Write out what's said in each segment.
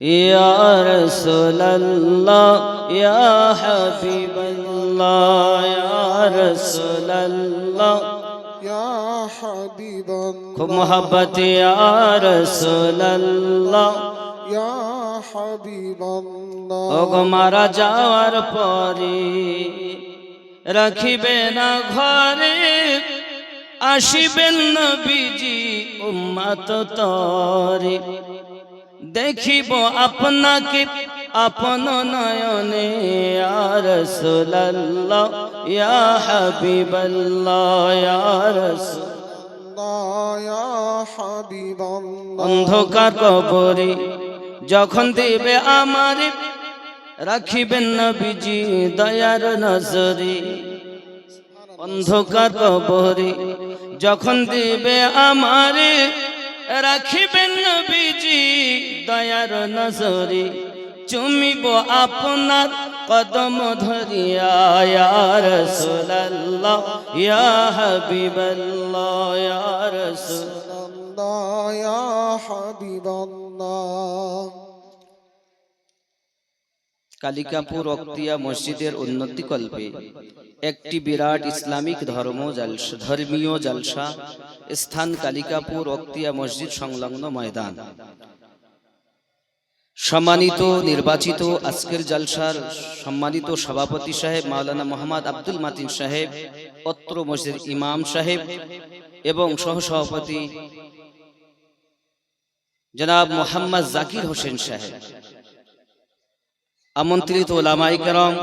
ইয়া রাসূলুল্লাহ ইয়া হাবিবাল্লাহ ইয়া রাসূলুল্লাহ ইয়া হাবিবাল্লাহ খুব মোহাব্বত ইয়া রাসূলুল্লাহ ইয়া হাবিবাল্লাহ ওগো মারা যাওয়ার পরে রাখিবে না ঘরে আসিবেন নবীজি উম্মত তরে দেখিব আপনাকে আপন নয়নে ইয়া রাসূলুল্লাহ ইয়া হাবিবাল্লাহ ইয়া রাসূলুল্লাহ ইয়া হাবিবাল্লাহ অন্ধকার কবরে যখন দিবে আমারে রাখিবেন নবীজি দয়ার নজরে অন্ধকার কবরে যখন দিবে আমারে রাখিবেন নবীজি দয়ার নজরে চুমিব আপনার কদম ধরিয়া ইয়া রাসূলুল্লাহ ইয়া হাবিবাল্লাহ ইয়া রাসূলুল্লাহ ইয়া হাবিবাল্লাহ কালিকাপুর অক্তিয়া মসজিদের উন্নতি কল্পে একটি বিরাট ইসলামিক ধর্মীয় জলসা স্থান কালিকাপুর অক্তিয়া মসজিদ সংলগ্ন ময়দান। সম্মানিত নির্বাচিত আজকের জলসার সম্মানিত সভাপতি সাহেব মাওলানা মোহাম্মদ আব্দুল মাতিন সাহেব, অত্র মসজিদ ইমাম সাহেব এবং সহসভাপতি জনাব মোহাম্মদ জাকির হোসেন সাহেব, আমন্ত্রিত উলামায়ে কেরাম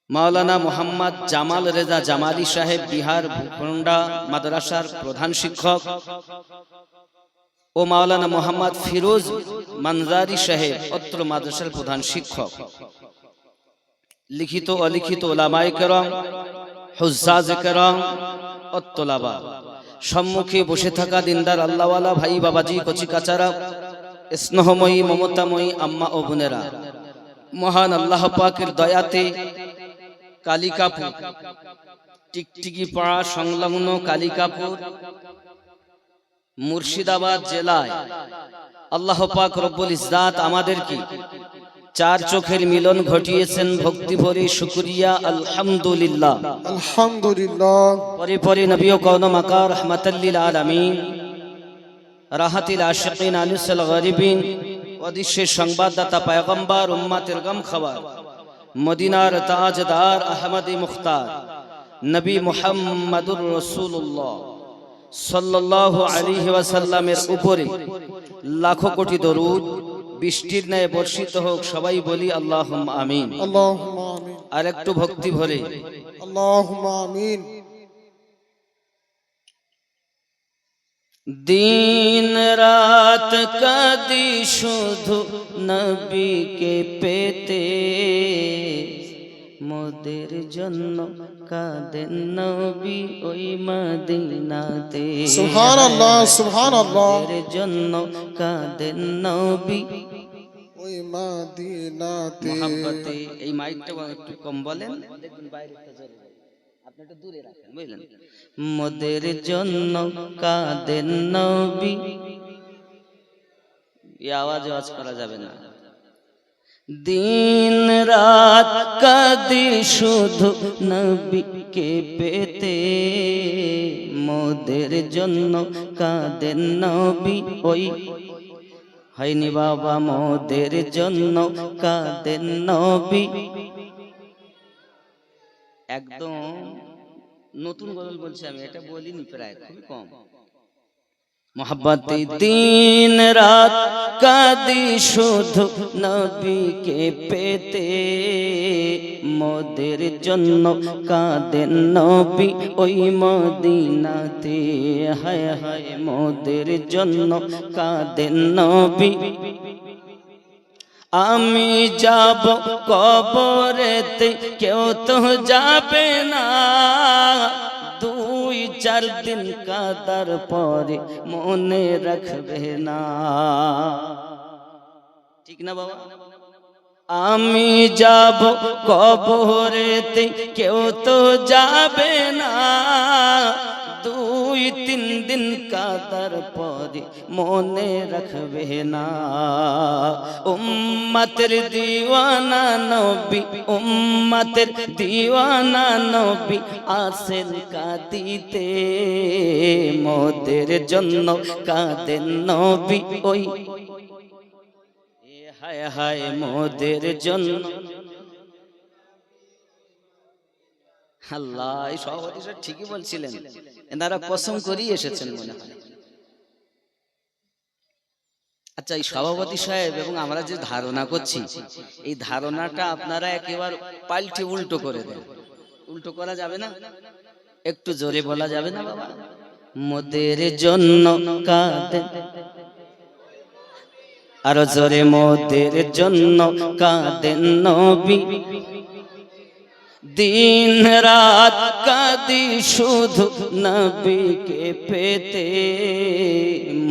মাওলানা মোহাম্মদ জামাল রেজা জামালি সাহেব, বিহার ভূখণ্ডা মাদ্রাসার প্রধান শিক্ষক, ও মাওলানা মোহাম্মদ ফিরোজ মানজারি সাহেব, অত্র মাদ্রাসার প্রধান শিক্ষক, লিখিত অলিখিত উলামায়ে কেরাম, হুজ্জাজে কেরাম ও তোলাবা, সম্মুখে বসে থাকা দিনদার আল্লাহওয়ালা ভাই বাবাজি, কচি কাচারা, স্নেহময়ী মমতাময়ী আম্মা ও বোনেরা, মহান আল্লাহ পাকের দয়াতে কালিকাপুর টিকটিকি পাড়া সংলগ্ন কালিকাপুর মুর্শিদাবাদ জেলায় আল্লাহ পাক রব্বুল ইজ্জাত আমাদেরকে চার চোখের মিলন ঘটিয়েছেন। ভক্তি ভরে শুকরিয়া আলহামদুলিল্লাহ। আলহামদুলিল্লাহ। পরে পরে নবী ও কওম মাকার রাহমাতাল লিল আলামিন, রাহাতিল আশিকিন আনিসুল গরিবিন, অদৃশ্যের সংবাদদাতা পয়গম্বর উম্মতের গম খবর মদিনার তাজদার আহমদী মুখতার নবী মুহাম্মদুর রাসূলুল্লাহ সাল্লাল্লাহু আলাইহি ওয়াসাল্লামের উপরে লাখো কোটি দরুদ বৃষ্টির ন্যায় বর্ষিত হোক। সবাই বলি আল্লাহুম্মা আমিন। আল্লাহুম্মা আমিন। আর একটু ভক্তি ভরে আল্লাহুম্মা আমিন। দিন রাত কাঁদি শুধু নবীকে পেতে, মোদের জন্য কাঁদেন নবী ওই মদিনাতে। সুবহানাল্লাহ সুবহানাল্লাহ। মোদের জন্য কাঁদেন নবী ওই মদিনাতে। মোহাব্বতে। এই মাইকটা একটু কম বলেন, দেখবেন বাইরেটা জোরে যায়, আপনি একটু দূরে রাখেন, বুঝলেন? মোদের জন্য কাঁদেন নবী, এই আওয়াজ করা যাবে না। দিন রাত কাঁদি শুধু নবীকে পেতে, মোদের জন্য কাঁদেন নবী ওই হয়নি বাবা, মোদের জন্য কাঁদেন নবী। একদম নতুন গজল বলছি আমি, এটা বলিনি প্রায়, খুবই কম। মোহাব্বতে দিন রাত কাঁদি শুধু নবীকে পেতে, মোদের জন্য কাঁদেন নবী ওই মদিনাতে। হায় হায় মোদের জন্য কাঁদেন নবী। আমি যাব কবরেতে কেউ তো যাবে না, দুই চার দিন কাদার পরে মনে রাখবে না, ঠিক না বাবা? আমি যাব কবরেতে কেউ তো যাবে না, দুই তিন দিন কাদার পরে মনে রাখবে না উম্মতের দিওয়ানা নবী উম্মতের দিওয়ানা নবী আসেন কাঁদিতে মোদের জন্য কাঁদেন নবী ওই হায় হায় মোদের জন্য আল্লাহ এই সভাপতি সাহেব ঠিকই বলছিলেন এনারা কসম করেই এসেছেন মনে হয় আচ্ছা এই সভাপতি সাহেব এবং আমরা যে ধারণা করছি এই ধারণাটা আপনারা একেবারে পাল্টে উল্টো করে দেন উল্টো করা যাবে না একটু জোরে বলা যাবে না বাবা মোদের জন্য কাঁদেন আরো জোরে মোদের জন্য কাঁদেন নবী দিন রাত কাঁদি শুধু নবীকে পেতে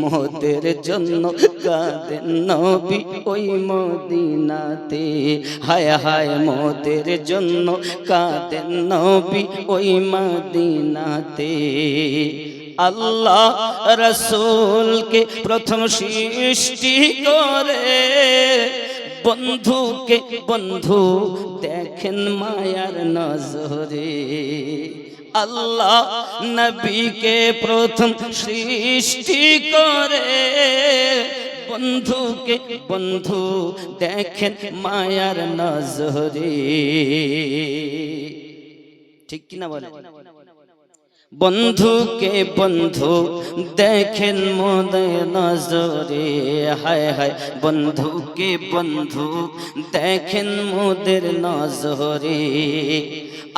মোদের জন্য কাঁদেন নবী ওই মদিনাতে হায় হায় মোদের জন্য কাঁদেন নবী ওই মদিনাতে আল্লাহ রসূলকে প্রথম সৃষ্টি করে বন্ধুকে বন্ধু দেখেন মায়ার নজরে আল্লাহ নবীকে প্রথম সৃষ্টি করে বন্ধুকে বন্ধু দেখেন মায়ার নজরে ঠিক কিনা বলে বন্ধুকে বন্ধু দেখেন মোদের নজরে হায় হায় বন্ধুকে বন্ধু দেখেন মোদের নজরে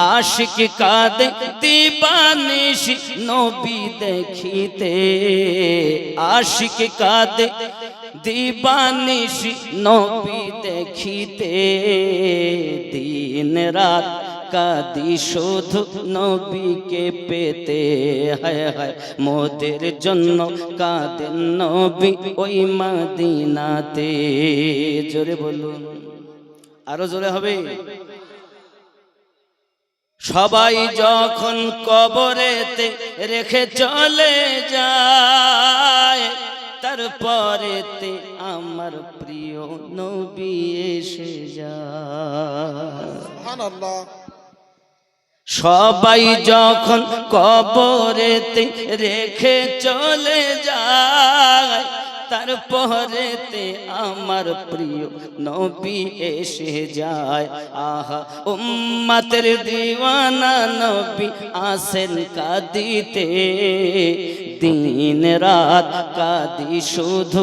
আশিক কাঁদে দিবানিশি নবী দেখিতে আশিক কাঁদে দিবানিশি নবী দেখিতে দিন রাত কাঁদি শুধু নবীকে পেতে হায় হায় মোদের জন্য কাঁদেন নবী ওই মদিনাতে জোরে বলুন আরো জোরে হবে সবাই যখন কবরেতে রেখে চলে যায় তারপরেতে আমার প্রিয় নবী এসে যায় সুবহানাল্লাহ সবাই যখন কবরেতে রেখে চলে যায় তারপরেতে আমার প্রিয় নবী এসে যায় আহা উম্মতের দিওয়ানা নবী আসেন কাঁদিতে দিন রাত কাঁদি শুধু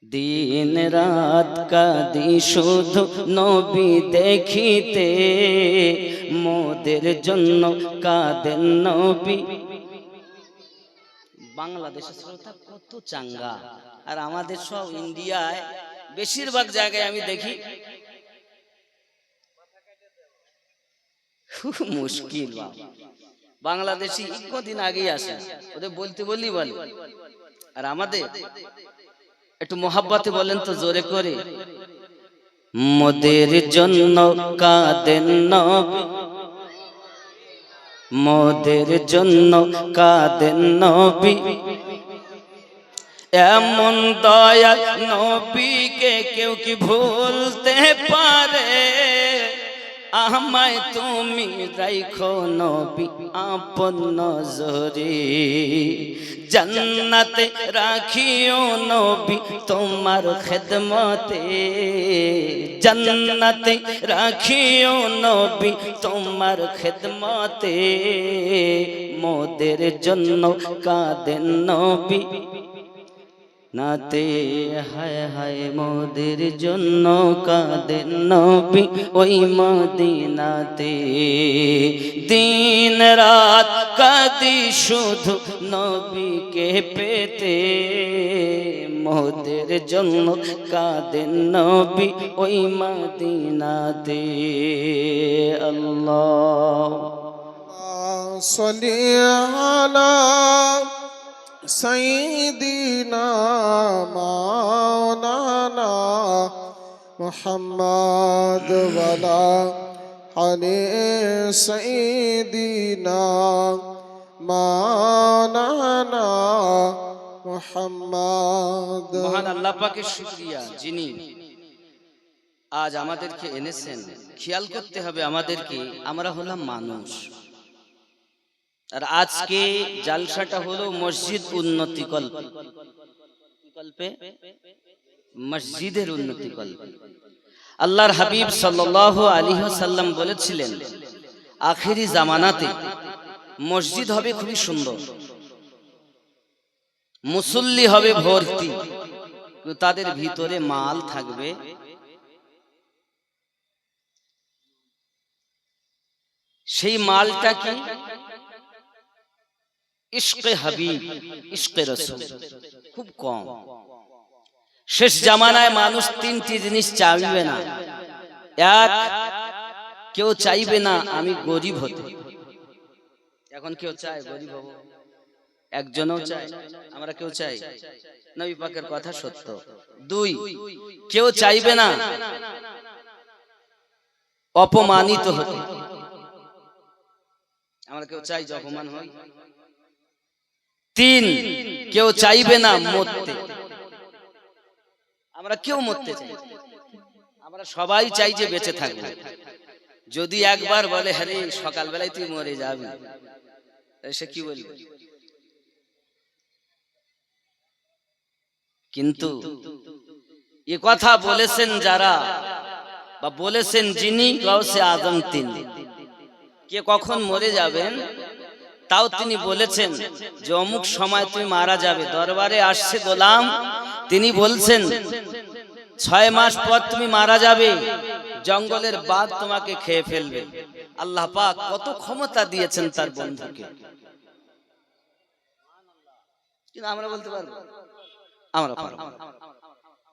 দিন রাত কাঁদি শুধু নবী দেখিতে মোদের জন্য কাঁদেন নবী বাংলাদেশের শ্রোতা কত চাঙ্গা আর আমাদের সব ইন্ডিয়ায় বেশিরভাগ জায়গায় আমি দেখি মুশকিল বাংলাদেশি কদিন আগেই আসে ওদের বলতে বললি বলে আর আমাদের একটু মোহাব্বতে বলেন তো জোরে করে মোদের জন্য কাঁদেন নবী মোদের জন্য কাঁদেন নবী এমন দয়াল নবীকে কেউ কি ভুলতে পারে আমায় তুমি রাখো নবী আপন নজরে জান্নাতে রাখিও নবী তোমার খেদমতে জান্নাতে রাখিও নবী তোমার খেদমতে মোদের জন্য কাঁদেন নবী নাতে হায় হায় মোদের জন্য কাঁদেন নবী ওই মদিনাতে দিন রাত কাঁদি শুধু নবীকে পেতে মোদের জন্য কাঁদেন নবী ওই মদিনাতে আল্লাহ সাল্লি আলা سيدنا مولانا محمد وعلى عن سيدنا مولانا محمد মহান আল্লাহ পাকের শুকরিয়া যিনি আজ আমাদেরকে এনেছেন। খেয়াল করতে হবে আমাদেরকে, আমরা হলাম মানুষ, আর আজকে জালসাটা হলো মসজিদ উন্নতি কল্পে, মসজিদের উন্নতি কল্পে। আল্লাহর হাবিব সাল্লাল্লাহু আলাইহি ওয়াসাল্লাম বলেছিলেন আখেরি জামানাতে মসজিদ হবে খুবই সুন্দর, মুসল্লি হবে ভর্তি, কিন্তু তাদের ভিতরে মাল থাকবে। সেই মালটা কি? ইশকে হাবিব, ইশকে রাসূল খুব কম। শেষ জামানায় মানুষ তিনটি জিনিস চাইবে না। এক, কেউ চাইবে না আমি গরিব হতে। এখন কেউ চায় গরিব হব? একজনও চায়? আমরা কেউ চাই? নবী পাকের কথা সত্য। দুই, কেউ চাইবে না অপমানিত হতে। আমরা কেউ চাই যে অপমান হই? তিন, কেউ চাইবে না মরতে। আমরা কেউ মরতে চাই? আমরা সবাই চাই যে বেঁচে থাকবো। যদি একবার বলে হ্যাঁ সকালবেলায় তুই মরে যাবি, সে কি বলবে? কিন্তু এ কথা বলেছেন যারা, বা বলেছেন যিনি গাউসে আজম, তিনি কে কখন মরে যাবেন তাও তিনি বলেছেন যে অমুক সময় তুমি মারা যাবে। দরবারে আসছে গোলাম, তিনি বলছেন 6 মাস পর তুমি মারা যাবে, জঙ্গলের বাঘ তোমাকে খেয়ে ফেলবে। আল্লাহ পাক কত ক্ষমতা দিয়েছেন তার বন্ধুকে, কিন্তু আমরা বলতে পারবো? আমরা পারবো।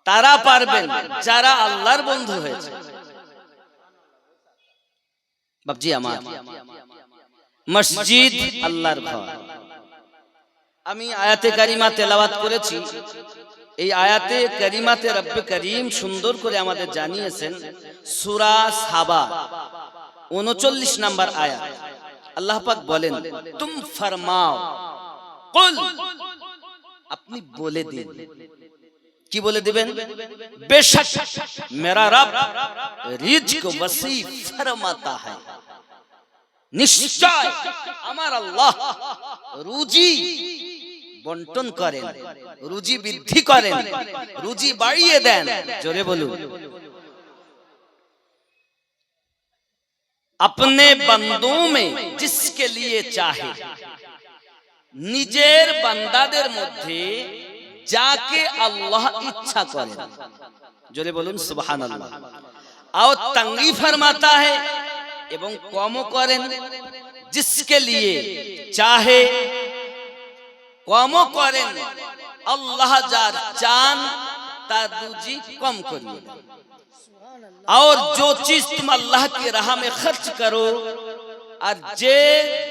তারা পারবেন যারা আল্লাহর বন্ধু হয়েছে। বাপজি আমার, মসজিদ আল্লাহর ঘর। আমি আয়াতে কারিমা তেলাওয়াত করেছি। এই আয়াতে কারিমাতে রব্বে করিম সুন্দর করে আমাদের জানিয়েছেন। সূরা সাবা 39 নম্বর আয়াত আল্লাহ পাক বলেন, তুম ফরমাও, কুল, আপনি বলে দিন। কি বলে দিবেন? বেশক মেরা রব রিজক ওয়াসি ফরমাতা হ্যায়, নিশ্চয় আমার আল্লাহ রুজি বন্টন করেন, রুজি বৃদ্ধি করেন, রুজি বাড়িয়ে দেন। জোরে বলুন। अपने बंदों में जिसके लिए चाहे, নিজের বান্দাদের মধ্যে যাকে আল্লাহ ইচ্ছা করেন। জোরে বলুন সুবহানাল্লাহ। আর তঙ্গি ফরমাতা है, এবং কম করেন, जिसके लिए चाहे, কম করেন আল্লাহ যার চান তার রুজি কম করিয়ে দেন। और जो चीज तुम अल्लाह की राह में खर्च करो, আর যে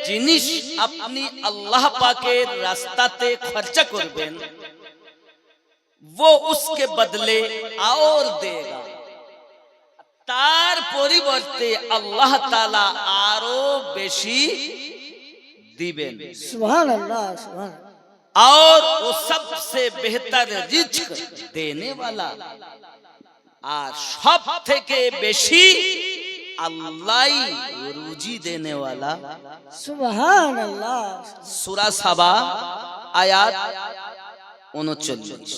জিনিস আপনি আল্লাহ পাকের রাস্তাতে খরচা করবেন, वो उसके बदले और देगा, তার পরিবর্তে আল্লাহ তাআলা আরো বেশি দিবেন। सुभानअल्लाह, सुभानअल्लाह। और वो सबसे बेहतर रिज्क देने वाला, আর সব থেকে বেশি আল্লাহই রুজি দেনে वाला। सुभानअल्लाह। সূরা সাবা আয়াত 39।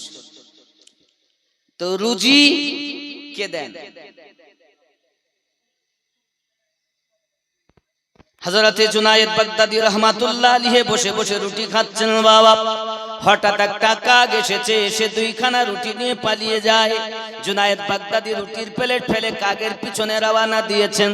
তো রুজি কে দেন? হযরতে জুনায়েদ বাগদাদী রাহমাতুল্লাহ আলাইহি বসে বসে রুটি খাচ্ছেন। বাবা, হঠাৎ একটা কাক এসেছে, এসে 2খানা রুটি নিয়ে পালিয়ে যায়। জুনায়েদ বাগদাদী রুটির প্লেট ফেলে কাকের পিছনে রওনা দিয়েছেন।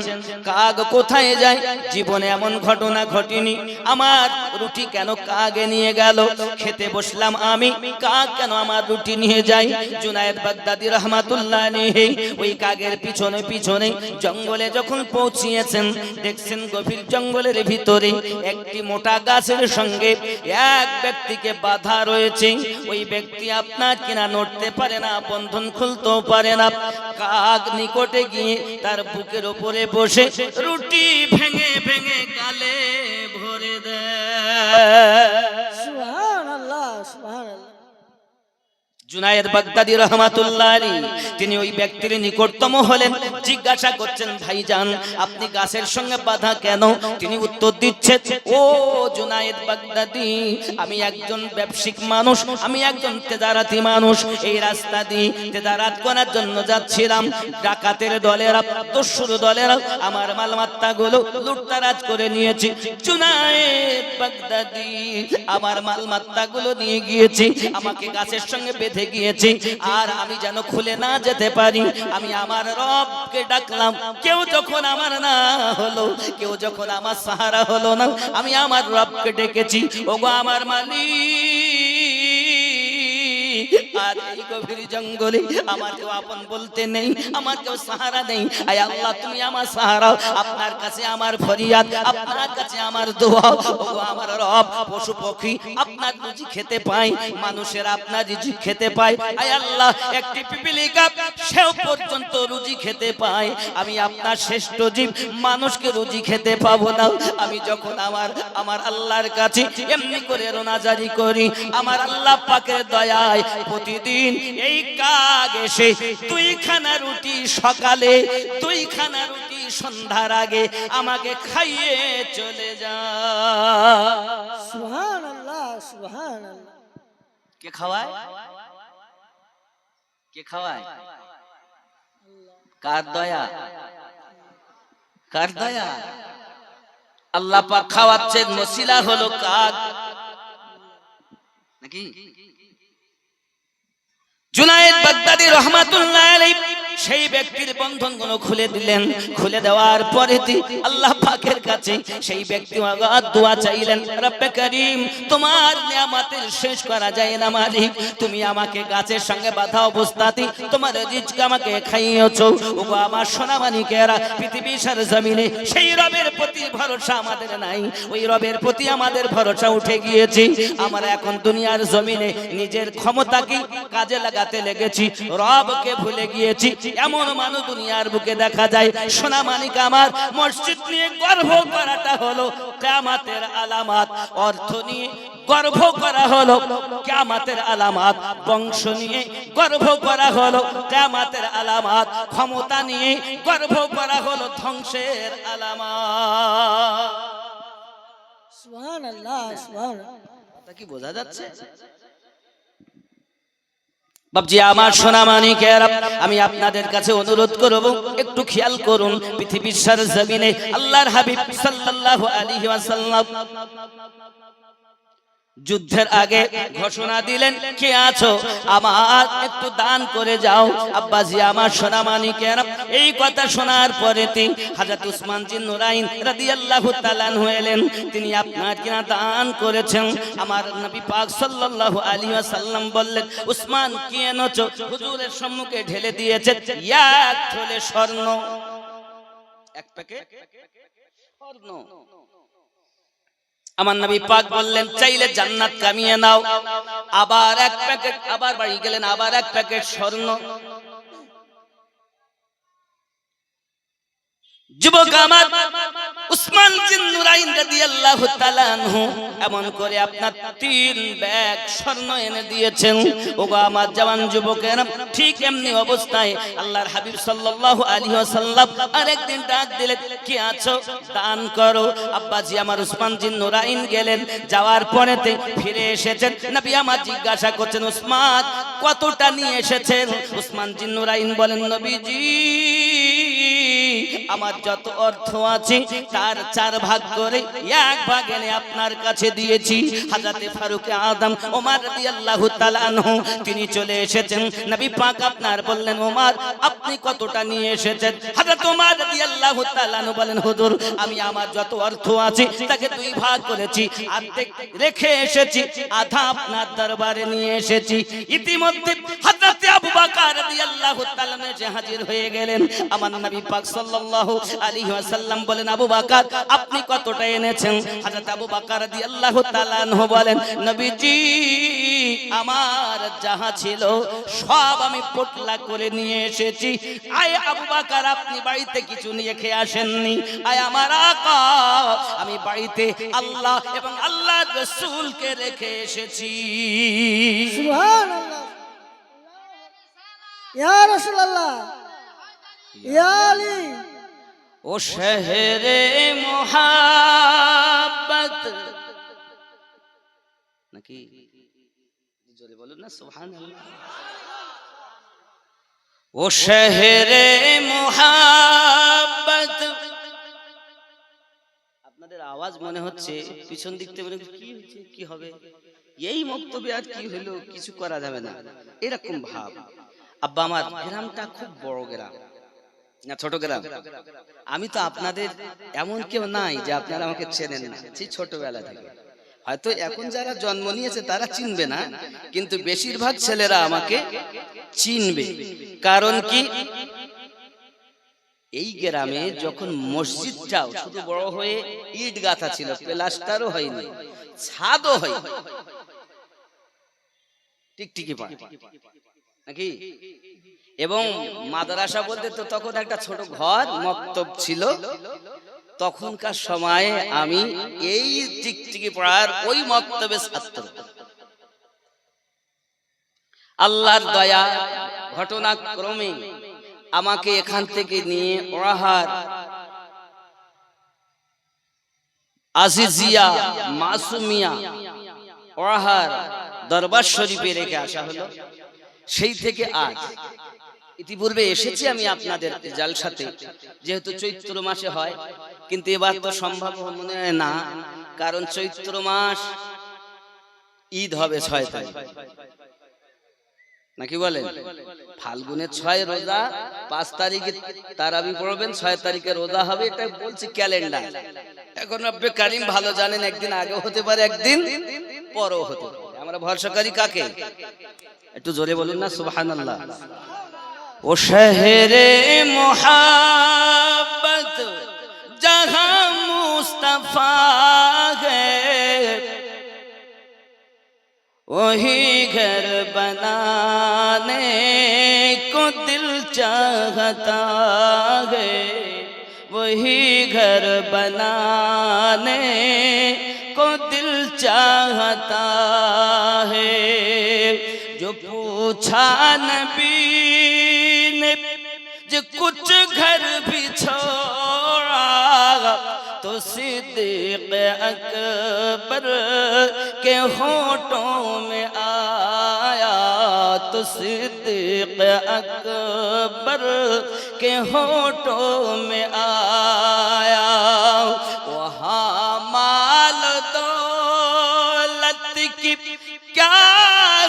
কাক কোথায় যায়? জীবনে এমন ঘটনা ঘটেনি। আমার রুটি কেন কাকে নিয়ে গেল? খেতে বসলাম আমি, কাক কেন আমার রুটি নিয়ে যায়? জুনায়েদ বাগদাদী রাহমাতুল্লাহ আলাইহি ওই কাকের পিছনে পিছনে জঙ্গলে যখন পৌঁছিয়েছেন, দেখছেন গভীর জঙ্গলের ভিতরে একটি মোটা গাছের সঙ্গে এক ব্যক্তিকে বাধা বাধা রয়েছে, ওই ব্যক্তি আপনার কিনা নড়তে পারে না, বন্ধন খুলতেও পারে না। কাক নিকটে গিয়ে তার বুকের উপরে বসে রুটি ভেঙে ভেঙে গালে ভরে দেয়। সুবহানাল্লাহ সুবহানাল্লাহ। জুনায়েদ বাগদাদি রহমাতুল্লাহ আলাইহি তিনি ওই ব্যক্তির নিকটতম হলেন। জিজ্ঞাসা করছেন, ভাইজান আপনি গাছের সঙ্গে বাধা কেন? তিনি উত্তর দিচ্ছেন, ও জুনায়েদ বাগদাদি, আমি একজন ব্যবসায়িক মানুষ, আমি একজন তেজারাতি মানুষ। এই রাস্তা দিয়ে তেজারাত করার জন্য যাচ্ছিলাম। ডাকাতের দলেরা, দস্যুর দলেরা আমার মালমাত্তাগুলো লুটতারাজ করে নিয়েছে। জুনায়েদ বাগদাদি আমার মালমাত্তাগুলো নিয়ে গিয়েছে, আমাকে গাছের সঙ্গে বেঁধে গিয়েছে, আর আমি যেন খুলে না যেতে পারি। আমি আমার রবকে ডাকলাম, কেউ যখন আমার না হলো, কেউ যখন আমার সাহারা হলো না, আমি আমার রবকে ডেকেছি, ওগো আমার মালিক। আর এই গভীর জঙ্গলে আমার কেউ আপন বলতে নেই, আমার কেউ সাহারা নেই। আয় আল্লাহ, তুমি আমার সাহারা। আপনার কাছে আমার ফরিয়াদ, আপনার কাছে আমার দোয়া। ওগো আমার রব, পশু পক্ষী আপনার রুজি খেতে পায়, মানুষের আপনার রুজি খেতে পায়। আয় আল্লাহ, একটি পিপিলিকা সেও পর্যন্ত রুজি খেতে পায়, আমি আপনার শ্রেষ্ঠ জীব মানুষকে রুজি খেতে পাবো না। আমি যখন আমার আল্লাহর কাছে এমনি করে রোনাজারি করি, আমার আল্লাহ পাকের দয়ায় প্রতিদিন এই কাক এসে 2 খানা রুটি সকালে, 2 খানা রুটি সন্ধ্যার আগে আমাকে খাইয়ে চলে যায়। সুবহানাল্লাহ সুবহানাল্লাহ। কে খাওয়ায়? কে খাওয়ায়? কার দয়া? কার দয়া? আল্লাহ পাক খাওয়াচ্ছেন, মসিলা হলো কাক নাকি? জুনায়েদ বাগদাদি রহমাতুল্লাহ আলাইহি সেই ব্যক্তির বন্ধনগুলো খুলে দিলেন। খুলে দেওয়ার পরে আল্লাহ পাকের কাছে সেই ব্যক্তি দোয়া চাইলেন, রব্বে করিম, তোমার নিয়ামতের শেষ করা যায় না মালিক। তুমি আমাকে গাছের সঙ্গে বাঁধা অবস্থাতে তোমার রিজক আমাকে খাইয়েছো। ওগো আমার সোনা মানিকেরা, পৃথিবীর সারা জমিনে সেই রবের প্রতি ভরসা আমাদের নাই, ওই রবের প্রতি আমাদের ভরসা উঠে গিয়েছে। আমরা এখন দুনিয়ার জমিনে নিজের ক্ষমতাকে কাজে লাগাতে লেগেছি, রবকে ভুলে গিয়েছি। এমন মানুষ দুনিয়ার বুকে দেখা যায়। সোনা মানিক আমার, মসজিদ নিয়ে গর্ব করাটা হলো কিয়ামতের আলামত, অর্থ নিয়ে গর্ব করা হলো কিয়ামতের আলামত, বংশ নিয়ে গর্ব করা হলো কিয়ামতের আলামত, ক্ষমতা নিয়ে গর্ব করা হলো ধ্বংসের আলামত। সুবহানাল্লাহ সুবহানাল্লাহ। তা কি বোঝা যাচ্ছে? বাবজি আমার সোনা মানিকেরা, আমি আপনাদের কাছে অনুরোধ করব, একটু খেয়াল করুন। পৃথিবীর সারা জমিনে আল্লাহর হাবিব সাল্লাল্লাহু আলাইহি ওয়াসাল্লাম যুদ্ধের আগে ঘোষণা দিলেন, কে আছো আমার একটু দান করে যাও। আব্বাজি আমার সোনা মানিকেরা, এই কথা শোনার পরে হযরত উসমান জিন নুরাইন রাদিয়াল্লাহু তাআলা আনহু এলেন। তিনি আপনার কিনা দান করেছেন। আমার নবী পাক সাল্লাল্লাহু আলাইহি ওয়াসাল্লাম বললেন, উসমান কি এনেছো? হুজুরের সম্মুখে ঢেলে দিয়েছেন এক থলে স্বর্ণ, এক প্যাকেট স্বর্ণ। আমার নবী পাক বললেন, চাইলে জান্নাত কামিয়ে নাও। আবার এক প্যাকেট, আবার বাড়ি গেলেন, আবার এক প্যাকেট স্বর্ণ। যুবক আমার উসমান বিন নুরাইন রাদিয়াল্লাহু তাআলা আনহু এমন করে আপনার 3 ব্যাগ স্বর্ণ এনে দিয়েছেন। ওগো আমার জওয়ান যুবকেরা, ঠিক এমনি অবস্থায় আল্লাহর হাবিব সাল্লাল্লাহু আলাইহি ওয়াসাল্লাম আরেকদিন ডাক দিলেন, কে আছো দান করো। আব্বাজি আমার উসমান বিন নুরাইন গেলেন, যাওয়ার পরেতে ফিরে এসেছেন। নবী আমার জিজ্ঞাসা করছেন, উসমান কতটা নিয়ে এসেছেন? উসমান বিন নুরাইন বলেন, নবীজি আমার যত অর্থ আছে তার 4 ভাগ করে 1 ভাগ এনে আপনার কাছে দিয়েছি। হযরতে ফারুক আযম ওমর রাদিয়াল্লাহু তাআলা আনহু তিনি চলে এসেছেন। নবী পাক আপনার বললেন, ওমর আপনি কতটা নিয়ে এসেছেন? হযরত ওমর রাদিয়াল্লাহু তাআলা আনহু বলেন, হুজুর আমি আমার যত অর্থ আছে তাকে 2 ভাগ করেছি, অর্ধেক রেখে এসেছি, আধা আপনার দরবারে নিয়ে এসেছি। ইতিমধ্যে হযরত আবু বকর রাদিয়াল্লাহু তাআলা এসে হাজির হয়ে গেলেন। আমার নবী পাক সাল্লাল্লাহু সাল্লাল্লাহু আলাইহি ওয়াসাল্লাম বলেন, আবু বকর আপনি কতটা এনেছেন? হযরত আবু বকর রাদিয়াল্লাহু তাআলা আনহু বলেন, নবীজি আমার যাহা ছিল সব আমি পোটলা করে নিয়ে এসেছি। আয় আবু বকর আপনি বাড়িতে কিছু নিয়ে খেয়ে আসেননি? আয় আমার আকা আমি বাড়িতে আল্লাহ এবং আল্লাহর রাসূলকে রেখে এসেছি। সুবহানাল্লাহ। ইয়া রাসূলুল্লাহ, ইয়া আলী। ও শহরে মোহাব্বত নাকি জোরে বলুন না সুবহানাল্লাহ। ও শহরে মোহাব্বত, আপনাদের আওয়াজ মনে হচ্ছে পিছন দিক থেকে মনে হচ্ছে কি হচ্ছে, কি হবে, এই বক্তব্যে আর কি হলো, কিছু করা যাবে না, এরকম ভাব। আব্বা আমার গ্রামটা খুব বড় গ্রাম না ছোট গ্রাম? আমি তো আপনাদের এমন কেউ নাই যে আপনারা আমাকে চেনেন না, সেই ছোটবেলা থেকে। হয়তো এখন যারা জন্ম নিয়েছে তারা চিনবে না, কিন্তু বেশিরভাগ ছেলেরা আমাকে চিনবে। কারণ কি, এই গ্রামে যখন মসজিদটাও শুধু বড় হয়ে ইট গাঁথা ছিল, প্লাস্টারও হয়নি, ছাদও হয়নি, টিকটিকি পা নাকি, এবং মাদ্রাসা বলতে তো তখন একটা ছোট ঘর মক্তব ছিল। তখনকার সময়ে আমি এই টিকটিকি পাড়ার ওই মক্তবে ছাত্র। আল্লাহর দয়া ঘটনাক্রমে আমাকে এখান থেকে নিয়ে ওরাহার আজিজিয়া মাসুমিয়া ওরাহার দরবার শরীফে রেখে আসা হলো। সেই থেকে আজ, ইতিপূর্বে এসেছি আমি আপনাদের জালসাতে, যেহেতু চৈত্র মাসে হয়, কিন্তু এবার তো সম্ভব মনে হয় না, কারণ চৈত্র মাস ঈদ হবে 6 তারিখ নাকি বলেন? ফাল্গুনের 6 রোজা, 5 তারিখে তারাবি পড়বেন, 6 তারিখে রোজা হবে, এটা বলছি ক্যালেন্ডার। এখন রব্বে কারিম ভালো জানেন, একদিন আগেও হতে পারে, একদিন পরেও হতে পারে। আমরা ভরসাকারী কাকে? একটু জোরে বলুন না সুবহানাল্লাহ। ও শহরে মোহাব্বত জহাं মুস্তাফা है, वही घर बनाने को दिल चाहता है, वही घर बनाने को दिल चाहता है। जो पूछा नबी ने जो कुछ घर भी छोड़ा, तो सिद्दीक़ अकबर के होठों में आया, तो सिद्दीक़ अकबर के होठों में आया। वहाँ माल दौलत की क्या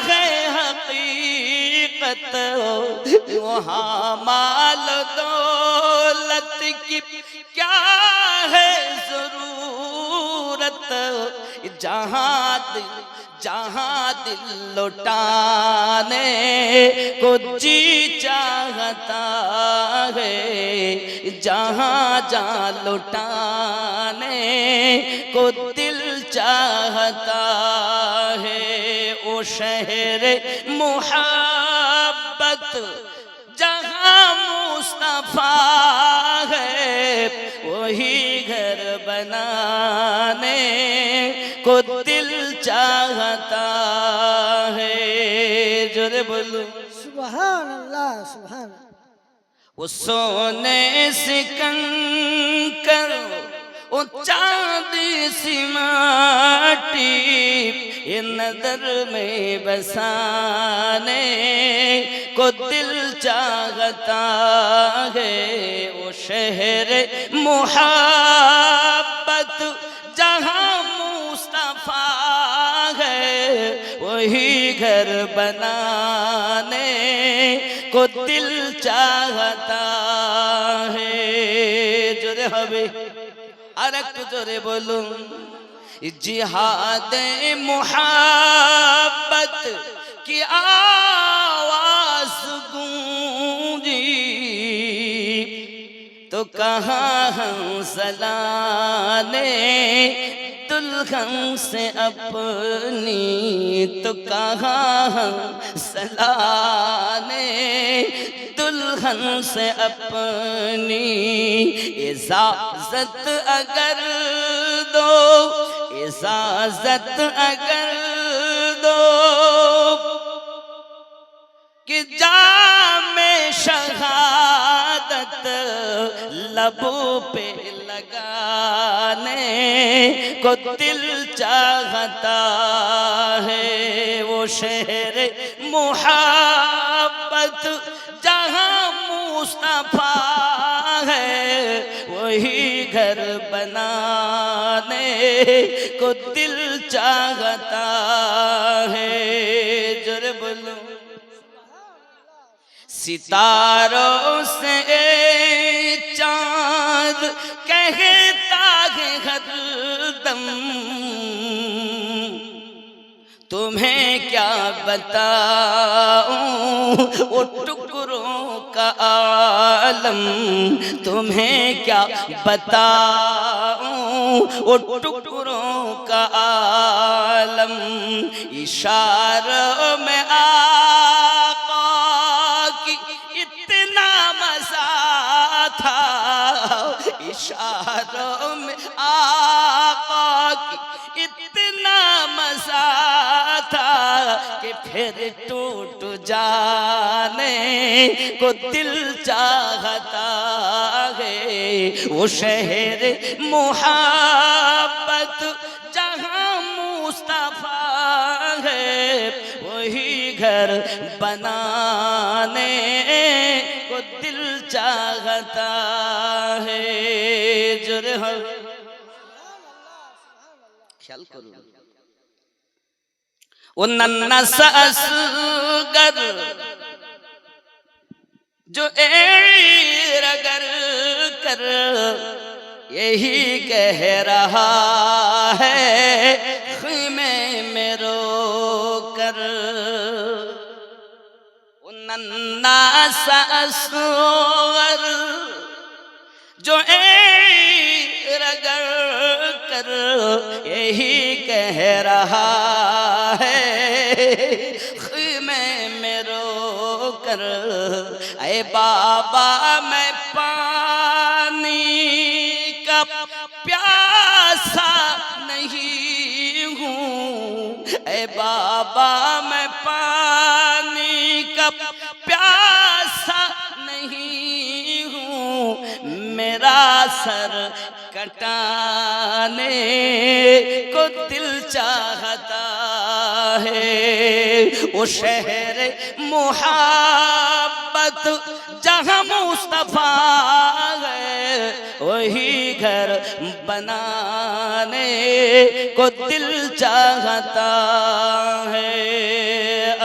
है हकीकत, वहाँ माल दौलत की क्या है जरूरत, जहाँ दिल लौटाने को जी चाहता है, जहाँ जान लौटाने को दिल चाहता है। ओ शहर मोहब्बत जहाँ मुस्तफा है, वही घर बनाने को दिल चाहता है। जोरे बोलो सुबहानल्लाह, सुबहानल्लाह। वो सोने से कंकर, वो चांदी सी माटी, ये नजर में बसाने को दिल चाहता है। वो शहर मोहब्बत जहाँ मुस्तफा है, वही घर बनाने को दिल चाहता है। जोरे हबे আর একটু জোরে বলুন, जिहादे मोहब्बत की आवाज गूंजी, तो कहाँ हंसला ने दुल्हन से अपनी, तो कहाँ हंसला ने दुल्हन से अपनी, इजाजत अगर दो, इजाजत अगर दो कि जामे शहादत लबों पे लगाने को दिल चाहता है, वो शहर मोहब्बत जहाँ मुस्तफा है, वही घर बनाने को दिल चाहता है। जरा बोलो सितारों से चाँद कहता है हरदम, तुम्हें क्या बताऊं वो टुकड़ों का आलम, तुम्हें क्या बताऊं वो टुकड़ों का आलम। इशारों में आका की इतना मजा था, इशारों में आका की इतना मजा था कि फिर टूट जाने को दिल चाहता है, वो शहर मोहब्बत जहाँ मुस्तफा है, वही घर बनाने को दिल चाहता है। जुर ख्याल करो वो नन्ना सा असगर जो रगर कर यही कह रहा है ख़ीमे में रो कर, वो नन्ना सा असगर जो रगर कर यही कह रहा है ख़ीमे में रो कर, ऐ बाबा मैं पानी का प्यासा नहीं हूँ, ऐ बाबा मैं पानी का प्यासा नहीं हूँ, मेरा सर कटाने को दिल चाहता है, वो शहर मोहब्बत जहाँ मुस्तफा है, वही घर बनाने को दिल चाहता है।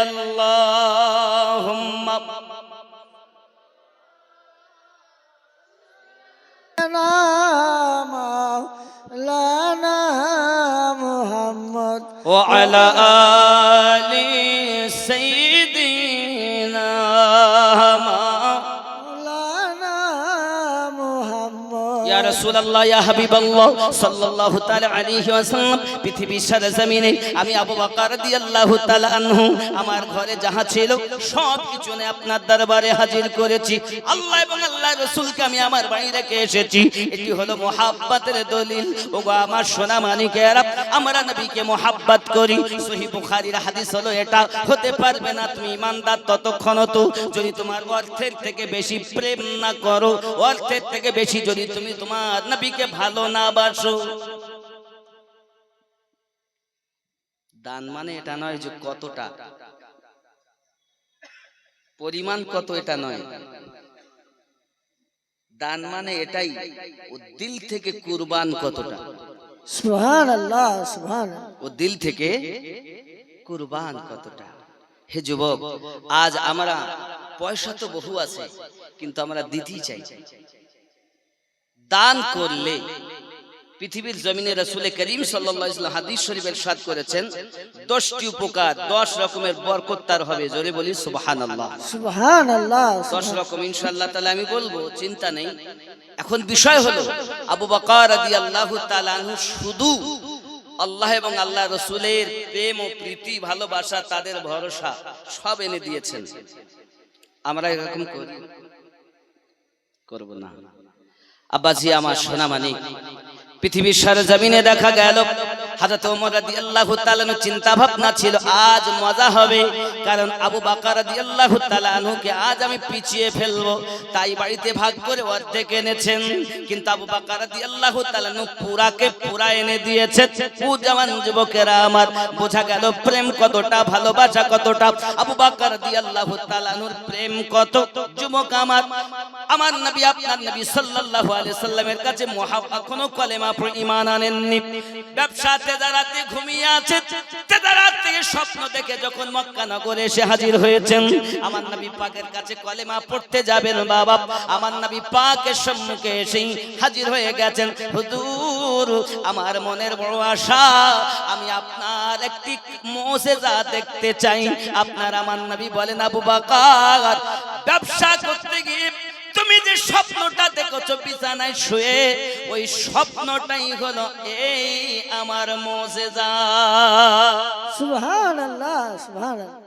अल्लाहुम्मा लाना मोहम्मद व अला आलि सय्यिदिना लाना मोहम्मद। या रसूल अल्लाह या हबीब अल्लाह सल्लल्लाहु ताला अलैहि वसल्लम, পৃথিবীর সারা জমিনে আমি আবু বকর রাদিয়াল্লাহু তাআলা আনহু আমার ঘরে যাহা ছিল সব কিছু নিয়ে আপনার দরবারে হাজির করেছি। আল্লাহ এবং আল্লাহর রাসূলকে আমি আমার বাড়ি রেখে এসেছি, এটি হলো মোহাব্বতের দলিল। ওগো আমার সোনা মানিকেরা, আমরা নবীকে মোহাব্বত করি। সহিহ বুখারীর হাদিস হলো এটা। হতে পারবে না তুমি ইমানদার ততক্ষণ তো যদি তোমার অর্থের থেকে বেশি প্রেম না করো, অর্থের থেকে বেশি যদি তুমি তোমার নবীকে ভালো না বাসো। দান মানে এটা নয় যে কতটা পরিমাণ কত, এটা নয়। দান মানে এটাই ও দিল থেকে কুরবান কতটা। সুবহানাল্লাহ সুবহানাল্লাহ। ও দিল থেকে কুরবান কতটা। হে যুবক, আজ আমরা পয়সা তো বহু আছে, কিন্তু আমরা দিতেই চাই। দান করলে পৃথিবীর জমিনে রাসূল করিম সাল্লাল্লাহু আলাইহি ওয়াসাল্লাম হাদিস শরীফে ইরশাদ করেছেন 10টি উপকার 10 রকমের বরকত তার হবে। জোরে বলি সুবহানাল্লাহ। সুবহানাল্লাহ। 10 রকম ইনশাআল্লাহ তাআলা আমি বলবো, চিন্তা নেই। এখন বিষয় হলো আবু বকর রাদিয়াল্লাহু তাআলা আনহু শুধু আল্লাহ এবং আল্লাহ রাসূলের প্রেম ও প্রীতি ভালোবাসা তাদের ভরসা সব এনে দিয়েছেন। আমরা এরকম করব না। আব্বাজি আমার সোনা মানিক, পৃথিবীর সরজমিনে দেখা গেল হযরত ওমর রাদিয়াল্লাহু তাআলা আনহু চিন্তা ভাবনা ছিল আজ মজা হবে, কারণ আবু বকর রাদিয়াল্লাহু তাআলা আনহুকে আজ আমি পিছিয়ে ফেলবো, তাই বাড়িতে ভাগ করে অর্ধেক এনেছেন। কিন্তু আবু বকর রাদিয়াল্লাহু তাআলা আনহু পুরাকে পুরা এনে দিয়েছেন। জওয়ান যুবকেরা আমার, বোঝা গেল প্রেম কতটা, ভালোবাসা কতটা। আবু বকর রাদিয়াল্লাহু তাআলা আনহুর প্রেম কত। যুবক আমার, আমার নবী আপনার নবী সাল্লাল্লাহু আলাইহি সাল্লামের কাছে এখনো কলেমা পড়ে ঈমান আনেননি। ব্যবসা তেজারাতে ঘুমিয়ে আছে, তেজারাত থেকে স্বপ্ন দেখে যখন মক্কা নগরে এসে হাজির হয়েছেন, আমার নবী পাকের কাছে কলেমা পড়তে যাবেন বাবা, আমার নবী পাকের সম্মুখে এসে হাজির হয়ে গেছেন। হুজুর, আমার মনের বড় আশা, আমি আপনার একটি মুজিজা দেখতে চাই। আপনার আমার নবী বলেন, আবু বকর, ব্যবসা করতে গিয়ে তুমি যে স্বপ্নটা দেখছো বিছানায় শুয়ে, ওই স্বপ্নটাই হলো এই আমার মুজিজা। সুবহানাল্লাহ, সুবহানাল্লাহ।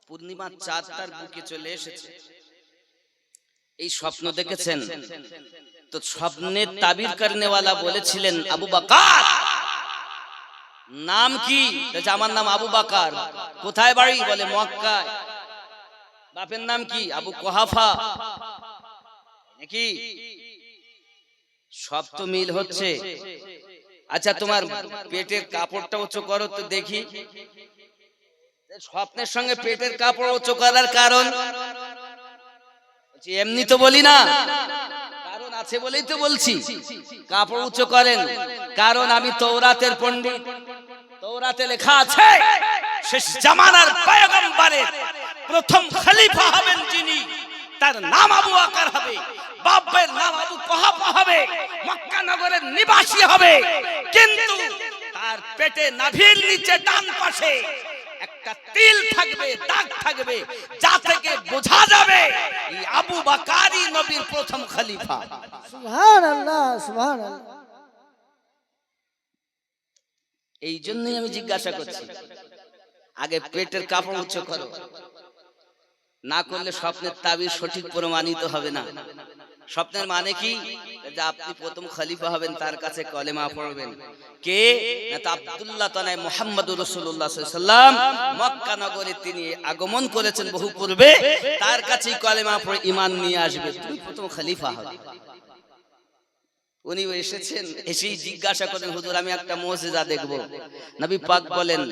পূর্ণিমার চাঁদ তার বুকে চলে এসেছে, এই স্বপ্ন দেখেছেন। তো স্বপ্নের তাবির করনেওয়ালা বলেছিলেন, আবু বকর নাম কি? আমার নাম আবু বকর। কোথায় বাড়ি? বলে মক্কায়। বাপের নাম কি? আবু কুহাফা। নাকি সব তো মিল হচ্ছে। আচ্ছা, তোমার পেটের কাপড়টা উঁচু করো তো দেখি। স্বপ্নের সঙ্গে পেটের কাপড় উঁচু করার কারণ এমনি তো বলি না, কারণ আছে বলেই তো বলছি। কাপড় উঁচু করেন কারণ আমি তওরাতের পণ্ডিত। তওরাতে লেখা আছে শেষ জামানার পয়গম্বরের প্রথম খলিফা হবেন যিনি, তার নাম আবু বকর হবে, বাপের নাম আবু কুহাফা হবে, মক্কা নগরের নিবাসী হবে। কিন্তু তার পেটে নাভির নিচে ডান পাশে একটা তিল থাকবে, দাগ থাকবে, যা থেকে বোঝা যাবে এই আবু বকরই নবীর প্রথম খলিফা। সুবহানাল্লাহ, সুবহানাল্লাহ। এই জন্যই আমি জিজ্ঞাসা করছি, আগে পেটের কাপড় উঁচু করো, না করলে স্বপ্নের তাবির সঠিক প্রমাণিত হবে না। স্বপ্নের মানে কি? যে আপনি প্রথম খলিফা হবেন, তার কাছে কলেমা পড়বেন। কে? না তো আব্দুল্লাহ তানায় মুহাম্মদুর রাসূলুল্লাহ সাল্লাল্লাহু আলাইহি ওয়াসাল্লাম মক্কা নগরে তিনি আগমন করেছেন বহু পূর্বে, তার কাছেই কলেমা পড়ে ঈমান নিয়ে আসবে, তুমি প্রথম খলিফা হবে। উনি এসেছেন, এসেই জিজ্ঞাসা করেন, হুজুর আমি একটা মুজিজা দেখব। নবী পাক বলেন,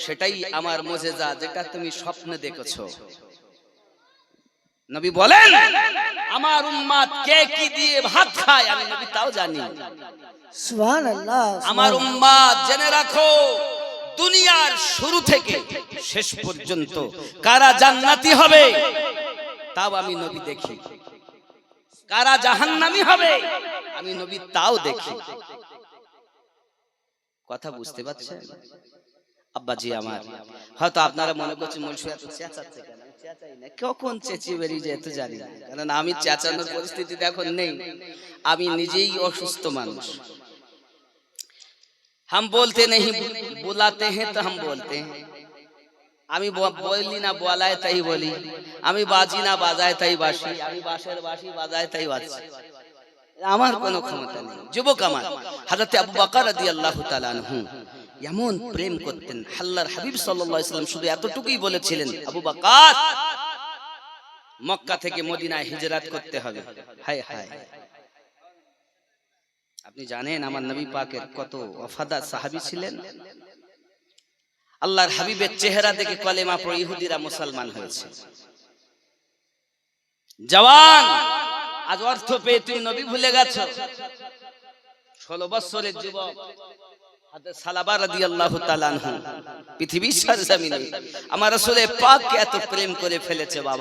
সেটাই আমার মুজিজা যেটা তুমি স্বপ্নে দেখেছো। নবী বলেন, আমার উম্মত কে কি দিয়ে ভাত খায় আমি নবী তাও জানি। সুবহানাল্লাহ। আমার উম্মত জেনে রাখো, দুনিয়ার শুরু থেকে শেষ পর্যন্ত কারা জান্নাতি হবে তাও আমি নবী দেখি, কারা জাহান্নামী হবে আমি নবী তাও দেখি। কথা বুঝতে পারছেন আব্বাজি আমার? হয়তো আপনারা মনে করছেন মুলশি এত চেঁচাচ্ছে কেন? চেঁচাই না, কখন চেঁচিয়ে বেরিয়ে যায় তো জানি না, কারণ আমি চেঁচানোর পরিস্থিতিতে এখন নেই। আমি নিজেই অসুস্থ মানুষ। हम बोलते नहीं बुलाते हैं तो हम बोलते हैं। আমি বলি না বলায় তাই বলি, আমি বাজি না বাজায় তাই বাসি, আমি বাঁশের বাঁশি বাজায় তাই বাজছি, আমার কোনো ক্ষমতা নেই। যুবক আমার, হযরত আবু বকর রাদিয়াল্লাহু তাআলা আনহু এমন প্রেম করতেন, আল্লাহর হাবিব সাল্লাল্লাহু আলাইহি ওয়াসাল্লাম শুধু এতটুকুই বলেছিলেন, আবু বকর মক্কা থেকে মদিনায় হিজরত করতে হবে। হায় হায়, আপনি জানেন আমার নবী পাকের কত ওয়াফাদার সাহাবী ছিলেন। আল্লাহর হাবিবের চেহারা দেখে কলেমা পড়ে ইহুদিরা মুসলমান হয়েছে। জওয়ান, আজ অর্থ পেয়ে তুমি নবী ভুলে গেছো। 16 বছরের যুবক হযরত সালাবা রাদিয়াল্লাহু তাআলা আনহু পৃথিবীর সরজমিনে আমার রাসূলের পাককে এত প্রেম করে ফেলেছে বাবা।